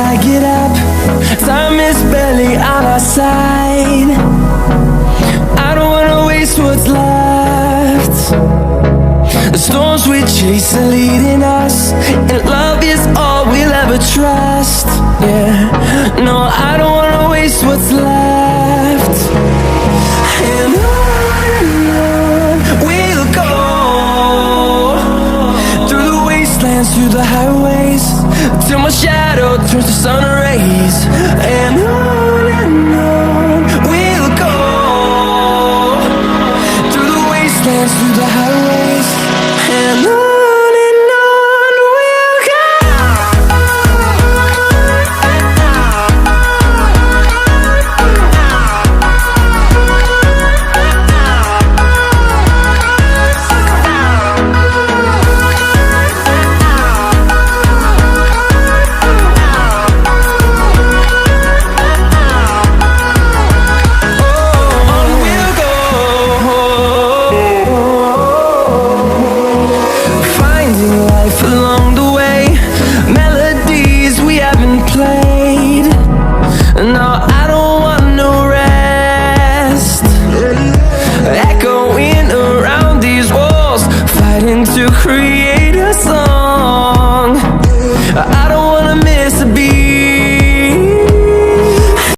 I get up. Time is barely on our side. I don't wanna waste what's left. The storms we chase are leading us, and love is all we'll ever trust. Yeah, no, I don't wanna waste what's left. And on we'll go, through the wastelands, through the highways, till my shadow turns to sun rays. And on we'll go, through the wastelands, through the highways, and on we'll go. To create a song,